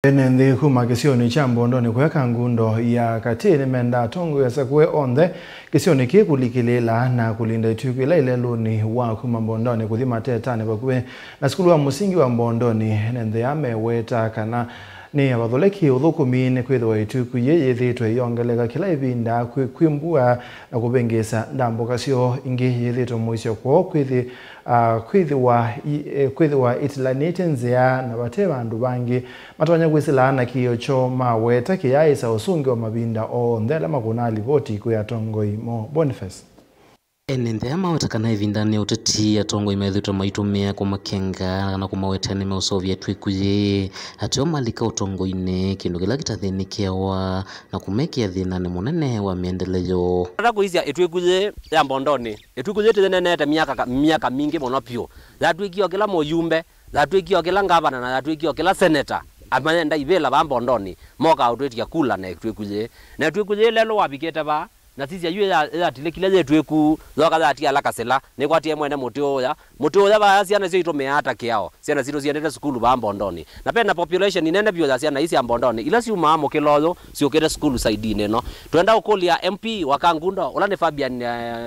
Enenthi kuma kisioni cha Mbondoni kwa Kangundo ya kati nimenda Atongoi asakue onthe kisioni ki kulikiila na kulinda itw'iku leluni wa kuma Mbondoni kuthi Matetani vakuvi na sukulu wa musingi wa Mbondoni Enenthi maweta kana ni avathule uthukumi nikwithiwa itw'iku yithiitwe iyongeleka kila ivinda kwimbua na kuvengesa ndambuka sio ingi yithiitwe muisyo kwa kwithiwa itilanite nzia na vate vandu vangi matonya kwisilana kiyo cho maweta kiyaisa usungi wa mavinda onthe ala makuna livoti kuya Atongoi mo Boniface. Enenthi maweta kana ivindani utheti Atongoi methitwe maitumia kumakenga na kumawetani meusovya itw'iku ye atio malika Atongoi-ini kindu kila kitathinikiawa na kumekia thinani munene wa miendeleo. Kuizia itw'iku ye ya Mbondoni itw'iku ye tinenete miaka mingi muno pio yatwikio kila moyumbe yatwikio kila ngavana na yatwikio kila senator amenda ivela va Mbondoni moka utwetia kula na itw'iku ye na itw'iku ye lelo wabikete ba na sisi yue ya tilekile ye itw'iku zoka za tia lakasela ni kwatie mwene muti oya ba ciana cio itumia hata kiao ciana ciro ciendete sukulu va Mbondoni na pena population inene bio ya ciana isi ya Mbondoni ila ciuma mukiloyo ciukire sukulu saidini no twenda ukulia MP wa Kangundo ula ni Fabian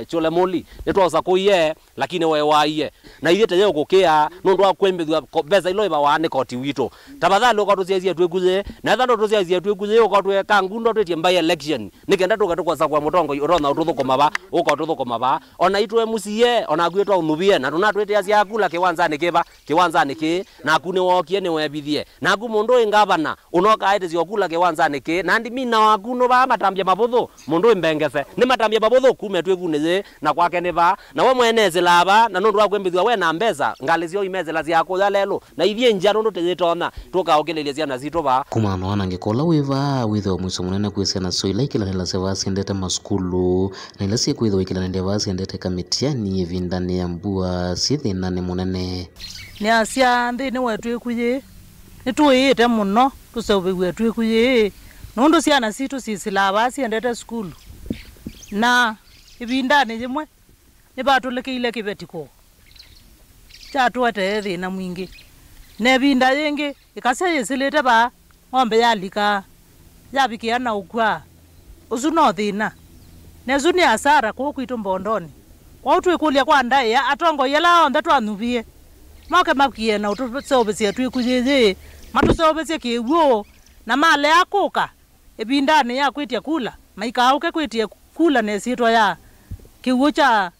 Chole Moli ni twosa kuye lakini we waiye na ithete ye gukia nundu wa kwembethwa beza ilo iba wa koti wito tabadhali ukatuciacia itw'iku ye na thando tuciacia itw'iku ye ukatwe Kangundo twetie by election nikenda tukatukosa kwa Atongoi urona ututhukuma ba ukotuthukuma ba ona itwe musie ona gwitwa unubie na tunatwete acia kula kiwanzani ki na kune wokie ni webithie na ku mundu ingavana unoka aite cio kula kiwanzani ki na ndimina wakuno ba matambia mabuthu mundu imbengese ni matambia mabuthu kume twikune ye na kwake ni ba na we mweneze laba na nundu akwembithwa we na mbeza ngali cio imezela cia kuya lelo na ithie njia nundu tizitona tukaokelelia ciana citu ba kumano wanangikola wiva witho mwiso munene kwisena so ila ikilanila sevasi ndete masukulu na ila siku witho ikilanende vasi ndete kamitiani vindani ya mbua sithi nani munene ni asia nthini wa itw'iku ye ni tuiite muno tuseuviwe itw'iku ye nundu ciana citu cisila vasi ndete sukulu na ivindani jimwe ni vatulikiile kivetiko chatuete thina mwingi na vinda yingi ikasya yisilite va ng'ombe yalika yavikia na ukwa usu no thina nesu ni asara kukwitu Mbondoni kwa utwikulia kwa ndai ya Atongoi ila onthe twanuvie moke makie na utusobesie itw'iku ye matusobesie kiw'o na male akuka ivindani ya kwitia kula maikauke kwitia kula nesitwa ya kiw'o cha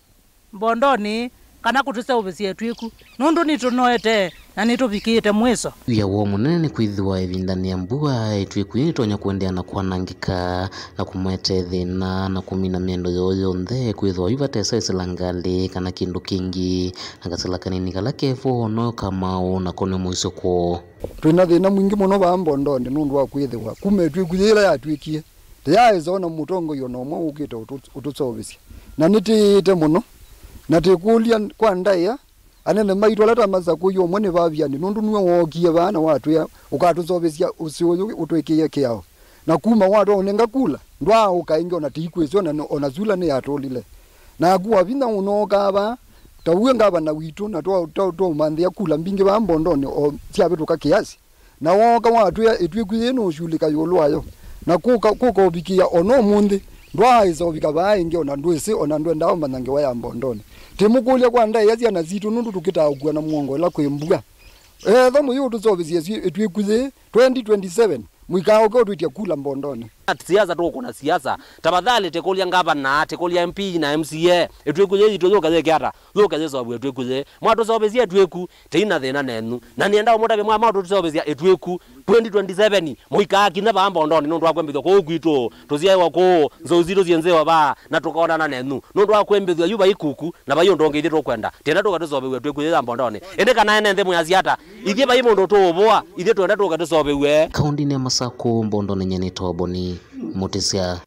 Mbondoni kana kutusobesie itw'iku nundu nitunoete na nituvikite mwiso ya wo munene ni kwithiwa ivindani ya mbua itw'iku itonya kuendea na kwanangika na kumwete thina na kumina miendo yonthe kwithiwa ivatesa isilangali kana kindu kingi na kasela kanini kala kefo no kamau na kone mwiso ko twina thina mwingi muno va Mbondoni nundu wa kwithiwa kume itw'iku ila yatwikie tiyaizoona Atongoi ono mwe ukite utusobesie na nitiite muno na tikulia kwa ndaya anene maitwa lata Masaku yo mwene vaviani nundu niwe wokie vana watu ukatusobesia usiuyu utwikie kiao na kuma watu onenga kula ndwa ukainga ona tikwizwa na ona zula ne yatolile na kuwa vina unoka ba tauwe ngaba na witu na to mandia kula mbingi va Mbondoni o ciabetuka kiasi na woka watu ya itw'iku yenu ushulika yolwayo na kuka obikia ono mundi ndwa izobika vaingi ona ndwese ona ndwenda manange wa Mbondoni timukulia kwa ndai ya ciana citu nundu tukitaugua na muongo la kwembua tho muyu tusobesie itw'iku ye 2027 mwikao ko twitia kula Mbondoni siasa tukuna siasa tabadhali tekulia ngavana tekulia MP na MCA itw'iku ye itoyoka ye kiata yoka ye sobu itw'iku ye mwatu sobesie itw'iku teina thina nenu na nienda umutabe mwa mwatu sobesie itw'iku 2027 mwikaki na va Mbondoni nundu akwembithwa ko gwito tuziaiwa ko nzoziro cienzewa ba na tukaona na nenu nundu akwembithwa yuba ikuku na ba yondo ngeithie tukwenda tena tukatusobewe itw'iku ye Mbondoni ende kana Enenthi mwaziata ithie ba imundu tuubwa ithie twenda tukatusobewe kaundi ni Masaku Mbondoni nyene toboni mutisia